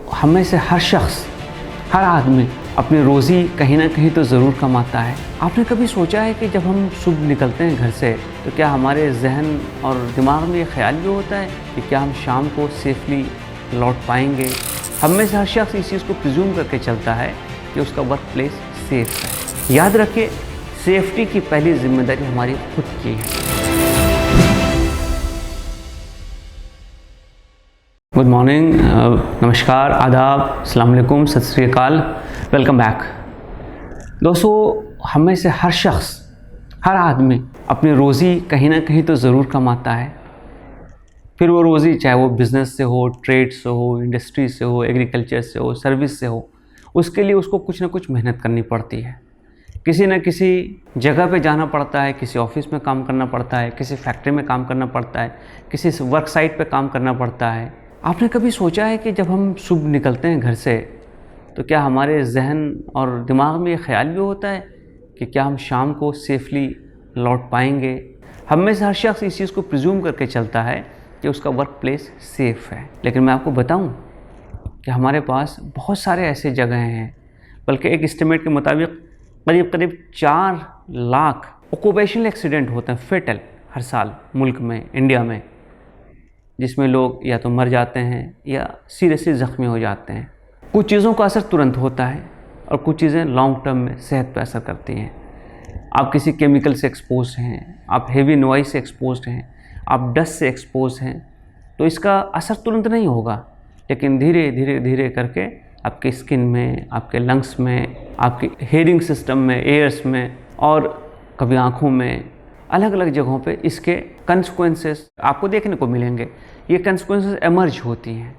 हम में से हर शख्स, हर आदमी अपनी रोज़ी कहीं ना कहीं तो ज़रूर कमाता है। आपने कभी सोचा है कि जब हम सुबह निकलते हैं घर से तो क्या हमारे जहन और दिमाग में ये ख्याल भी होता है कि क्या हम शाम को सेफली लौट पाएंगे? हम में से हर शख्स इस चीज़ को प्रिज्यूम करके चलता है कि उसका वर्क प्लेस सेफ है। याद रखिए, सेफ्टी की पहली जिम्मेदारी हमारी खुद की है। गुड मॉर्निंग, नमस्कार, आदाब, अस्सलाम वालेकुम, सत श्री अकाल, वेलकम बैक। दोस्तों, हम में से हर शख्स, हर आदमी अपनी रोज़ी कहीं ना कहीं तो ज़रूर कमाता है। फिर वो रोज़ी चाहे वो बिज़नेस से हो, ट्रेड से हो, इंडस्ट्री से हो, एग्रीकल्चर से हो, सर्विस से हो, उसके लिए उसको कुछ ना कुछ मेहनत करनी पड़ती है। किसी न किसी जगह पे जाना पड़ता है, किसी ऑफिस में काम करना पड़ता है, किसी फैक्ट्री में काम करना पड़ता है, किसी वर्क साइट पे काम करना पड़ता है। आपने कभी सोचा है कि जब हम सुबह निकलते हैं घर से तो क्या हमारे जहन और दिमाग में ये ख्याल भी होता है कि क्या हम शाम को सेफली लौट पाएंगे? हम में से हर शख्स इस चीज़ को प्रिज्यूम करके चलता है कि उसका वर्क प्लेस सेफ़ है। लेकिन मैं आपको बताऊं कि हमारे पास बहुत सारे ऐसे जगह हैं, बल्कि एक एस्टिमेट के मुताबिक करीब 4 लाख ऑक्यूपेशनल एक्सीडेंट होते हैं फेटल हर साल मुल्क में, इंडिया में, जिसमें लोग या तो मर जाते हैं या सीरियसली ज़ख्मी हो जाते हैं। कुछ चीज़ों का असर तुरंत होता है और कुछ चीज़ें लॉन्ग टर्म में सेहत पर असर करती हैं। आप किसी केमिकल से एक्सपोज हैं, आप हेवी नॉइज़ से एक्सपोज हैं, आप डस्ट से एक्सपोज हैं, तो इसका असर तुरंत नहीं होगा, लेकिन धीरे धीरे धीरे करके आपकी स्किन में, आपके लंग्स में, आपके हेयरिंग सिस्टम में, एयर्स में और कभी आँखों में, अलग अलग जगहों पे इसके कंसिक्वेंसेस आपको देखने को मिलेंगे। ये कंसिक्वेंसेस एमर्ज होती हैं।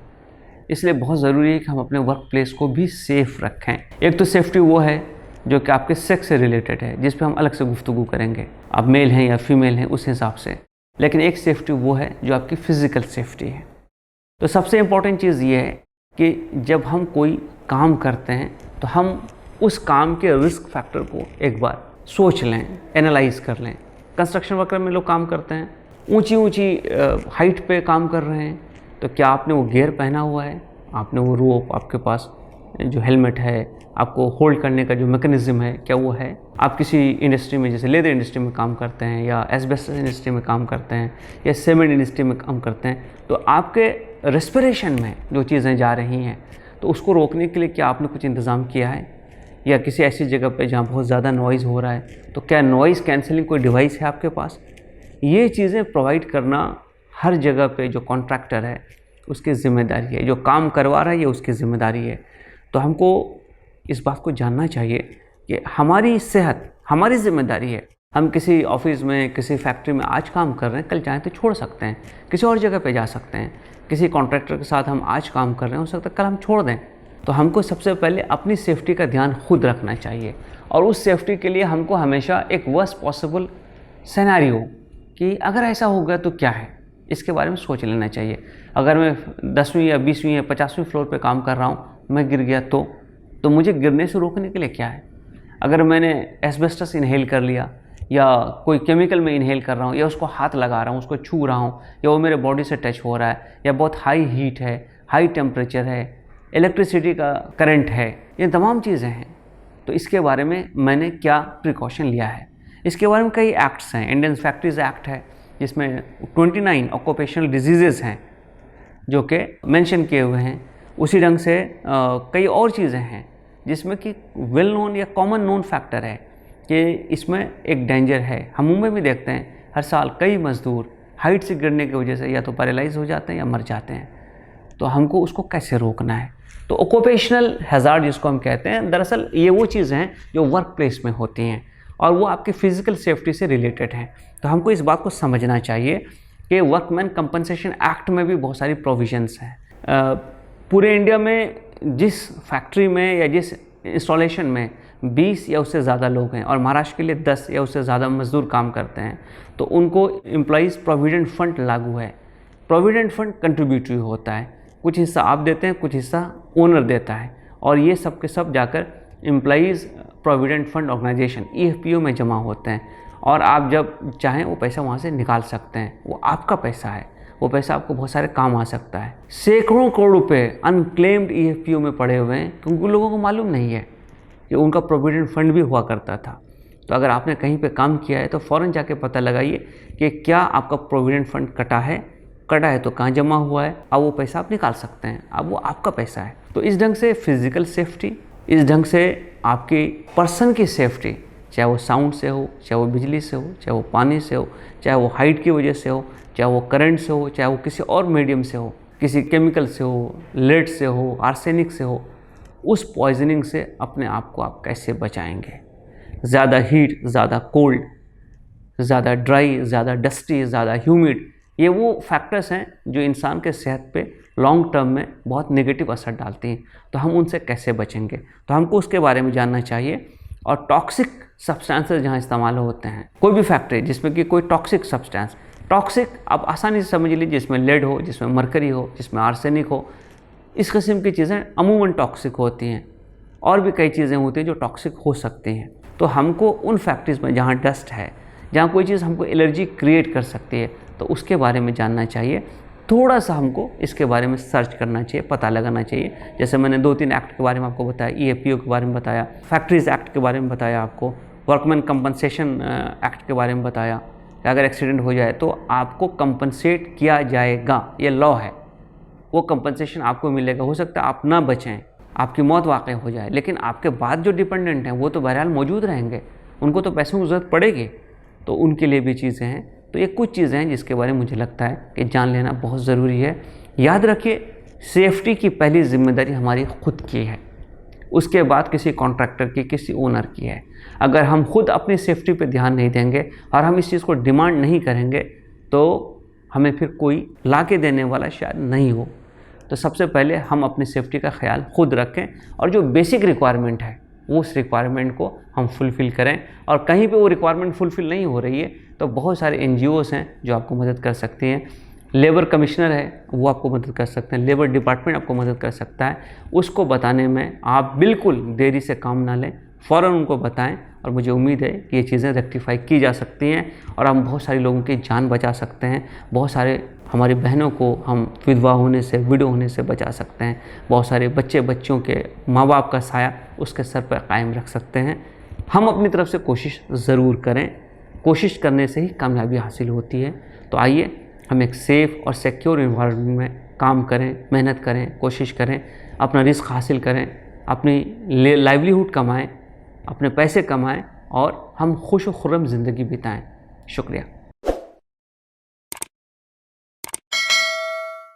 इसलिए बहुत ज़रूरी है कि हम अपने वर्क प्लेस को भी सेफ़ रखें। एक तो सेफ्टी वो है जो कि आपके सेक्स से रिलेटेड है, जिस पे हम अलग से गुफ्तगू करेंगे, आप मेल हैं या फीमेल हैं उस हिसाब से। लेकिन एक सेफ्टी वो है जो आपकी फ़िज़िकल सेफ्टी है। तो सबसे इम्पॉर्टेंट चीज़ ये है कि जब हम कोई काम करते हैं तो हम उस काम के रिस्क फैक्टर को एक बार सोच लें, एनालाइज कर लें। कंस्ट्रक्शन वर्कर में लोग काम करते हैं, ऊंची हाइट पे काम कर रहे हैं, तो क्या आपने वो गियर पहना हुआ है? आपने वो रोप, आपके पास जो हेलमेट है, आपको होल्ड करने का जो मैकेनिज़्म है, क्या वो है? आप किसी इंडस्ट्री में, जैसे लेदर इंडस्ट्री में काम करते हैं या एस्बेस्टस इंडस्ट्री में काम करते हैं या सीमेंट इंडस्ट्री में काम करते हैं, तो आपके रेस्पिरेशन में जो चीज़ें जा रही हैं, तो उसको रोकने के लिए क्या आपने कुछ इंतज़ाम किया है? या किसी ऐसी जगह पे जहाँ बहुत ज़्यादा नॉइज़ हो रहा है, तो क्या नॉइज़ कैंसिलिंग कोई डिवाइस है आपके पास? ये चीज़ें प्रोवाइड करना हर जगह पे जो कॉन्ट्रैक्टर है उसकी ज़िम्मेदारी है, जो काम करवा रहा है ये उसकी ज़िम्मेदारी है। तो हमको इस बात को जानना चाहिए कि हमारी सेहत हमारी ज़िम्मेदारी है। हम किसी ऑफिस में, किसी फैक्ट्री में आज काम कर रहे हैं, कल चाहें तो छोड़ सकते हैं, किसी और जगह पे जा सकते हैं। किसी कॉन्ट्रैक्टर के साथ हम आज काम कर रहे हैं, हो सकता है कल हम छोड़ दें। तो हमको सबसे पहले अपनी सेफ्टी का ध्यान खुद रखना चाहिए, और उस सेफ्टी के लिए हमको हमेशा एक वर्स्ट पॉसिबल सिनेरियो कि अगर ऐसा हो गया तो क्या है, इसके बारे में सोच लेना चाहिए। अगर मैं 10वीं या 20वीं या 50वीं फ्लोर पे काम कर रहा हूँ, मैं गिर गया तो मुझे गिरने से रोकने के लिए क्या है? अगर मैंने एस्बेस्टस इनहेल कर लिया या कोई केमिकल में इनहेल कर रहा हूँ या उसको हाथ लगा रहा हूँ, उसको छू रहा हूँ, या वो मेरे बॉडी से टच हो रहा है, या बहुत हाई हीट है, हाई टेम्परेचर है, इलेक्ट्रिसिटी का करंट है, ये तमाम चीज़ें हैं, तो इसके बारे में मैंने क्या प्रिकॉशन लिया है? इसके बारे में कई एक्ट्स हैं। इंडियन फैक्ट्रीज एक्ट है जिसमें 29 ऑक्यूपेशनल डिजीज़ेज़ हैं जो कि मेंशन किए हुए हैं। उसी ढंग से कई और चीज़ें हैं जिसमें कि वेल नोन या कॉमन नोन फैक्टर है कि इसमें एक डेंजर है। हम मुंबई में देखते हैं हर साल कई मज़दूर हाइट से गिरने की वजह से या तो पैरालाइज हो जाते हैं या मर जाते हैं। तो हमको उसको कैसे रोकना है? तो ऑक्यूपेशनल हैज़ार्ड जिसको हम कहते हैं, दरअसल ये वो चीज़ें हैं जो वर्क प्लेस में होती हैं और वो आपकी फ़िज़िकल सेफ्टी से रिलेटेड हैं। तो हमको इस बात को समझना चाहिए कि वर्कमैन कंपनसेशन एक्ट में भी बहुत सारी प्रोविजंस हैं। पूरे इंडिया में जिस फैक्ट्री में या जिस इंस्टॉलेशन में 20 या उससे ज़्यादा लोग हैं और महाराष्ट्र के लिए 10 या उससे ज़्यादा मज़दूर काम करते हैं, तो उनको एम्प्लॉइज़ प्रोविडेंट फंड लागू है। प्रोविडेंट फंड कंट्रीब्यूटरी होता है, कुछ हिस्सा आप देते हैं, कुछ हिस्सा ओनर देता है, और ये सब के सब जाकर employees provident fund organisation EFPO में जमा होते हैं। और आप जब चाहें वो पैसा वहाँ से निकाल सकते हैं, वो आपका पैसा है, वो पैसा आपको बहुत सारे काम आ सकता है। सैकड़ों करोड़ रुपए अनक्लेम्ड EFPO में पड़े हुए हैं क्योंकि लोगों को मालूम नहीं है कि उनका प्रोविडेंट फंड भी हुआ करता था। तो अगर आपने कहीं पे काम किया है तो फ़ौरन जाके पता लगाइए कि क्या आपका प्रोविडेंट फंड कटा है तो कहाँ जमा हुआ है, अब वो पैसा आप निकाल सकते हैं, अब वो आपका पैसा है। तो इस ढंग से फिज़िकल सेफ्टी, इस ढंग से आपकी पर्सन की सेफ्टी, चाहे वो साउंड से हो, चाहे वो बिजली से हो, चाहे वो पानी से हो, चाहे वो हाइट की वजह से हो, चाहे वो करंट से हो, चाहे वो किसी और मीडियम से हो, किसी केमिकल से हो, लेड से हो, आर्सेनिक से हो, उस पॉइजनिंग से अपने आप को आप कैसे बचाएंगे। ज़्यादा हीट, ज़्यादा कोल्ड, ज़्यादा ड्राई, ज़्यादा डस्टी, ज़्यादा ह्यूमिड, ये वो फैक्टर्स हैं जो इंसान के सेहत पे लॉन्ग टर्म में बहुत नेगेटिव असर डालती हैं। तो हम उनसे कैसे बचेंगे, तो हमको उसके बारे में जानना चाहिए। और टॉक्सिक सब्सटेंसेस जहाँ इस्तेमाल होते हैं, कोई भी फैक्ट्री जिसमें कि कोई टॉक्सिक सब्सटेंस, टॉक्सिक आप आसानी से समझ लीजिए, जिसमें लेड हो, जिसमें मरकरी हो, जिसमें आर्सेनिक हो, इस किस्म की चीज़ें अमूमन टॉक्सिक होती हैं। और भी कई चीज़ें होती हैं जो टॉक्सिक हो सकती हैं। तो हमको उन फैक्ट्रीज़ में जहाँ डस्ट है, जहाँ कोई चीज़ हमको एलर्जी क्रिएट कर सकती है, तो उसके बारे में जानना चाहिए। थोड़ा सा हमको इसके बारे में सर्च करना चाहिए, पता लगाना चाहिए। जैसे मैंने 2-3 एक्ट के बारे में आपको बताया, EFPO के बारे में बताया, फैक्ट्रीज़ एक्ट के बारे में बताया, आपको वर्कमैन कंपनसेशन एक्ट के बारे में बताया कि अगर एक्सीडेंट हो जाए तो आपको कंपनसेट किया जाएगा, ये लॉ है, वो कंपनसेशन आपको मिलेगा। हो सकता है आप ना बचें, आपकी मौत वाक़ई हो जाए, लेकिन आपके बाद जो डिपेंडेंट हैं वो तो बहरहाल मौजूद रहेंगे, उनको तो पैसों की ज़रूरत पड़ेगी, तो उनके लिए भी चीज़ें हैं। तो ये कुछ चीज़ें हैं जिसके बारे में मुझे लगता है कि जान लेना बहुत ज़रूरी है। याद रखिए, सेफ्टी की पहली जिम्मेदारी हमारी खुद की है, उसके बाद किसी कॉन्ट्रैक्टर की, किसी ओनर की है। अगर हम खुद अपनी सेफ्टी पे ध्यान नहीं देंगे और हम इस चीज़ को डिमांड नहीं करेंगे तो हमें फिर कोई ला के देने वाला शायद नहीं हो। तो सबसे पहले हम अपनी सेफ्टी का ख्याल खुद रखें और जो बेसिक रिक्वायरमेंट है वो उस रिक्वायरमेंट को हम फुलफ़िल करें। और कहीं पे वो रिक्वायरमेंट फुलफ़िल नहीं हो रही है तो बहुत सारे NGOs हैं जो आपको मदद कर सकती हैं। लेबर कमिश्नर है, वो आपको मदद कर सकते हैं, लेबर डिपार्टमेंट आपको मदद कर सकता है। उसको बताने में आप बिल्कुल देरी से काम ना लें, फ़ौरन उनको बताएं और मुझे उम्मीद है कि ये चीज़ें रेक्टिफाई की जा सकती हैं और हम बहुत सारे लोगों की जान बचा सकते हैं। बहुत सारे हमारी बहनों को हम विधवा होने से, विडो होने से बचा सकते हैं। बहुत सारे बच्चों के माँ बाप का साया उसके सर पर कायम रख सकते हैं। हम अपनी तरफ से कोशिश ज़रूर करें, कोशिश करने से ही कामयाबी हासिल होती है। तो आइए हम एक सेफ़ और सिक्योर एनवायरनमेंट में काम करें, मेहनत करें, कोशिश करें, अपना रिस्क हासिल करें, अपनी लाइवलीहुड कमाएं, अपने पैसे कमाएं और हम खुश व खुर्रम ज़िंदगी बिताएं। शुक्रिया।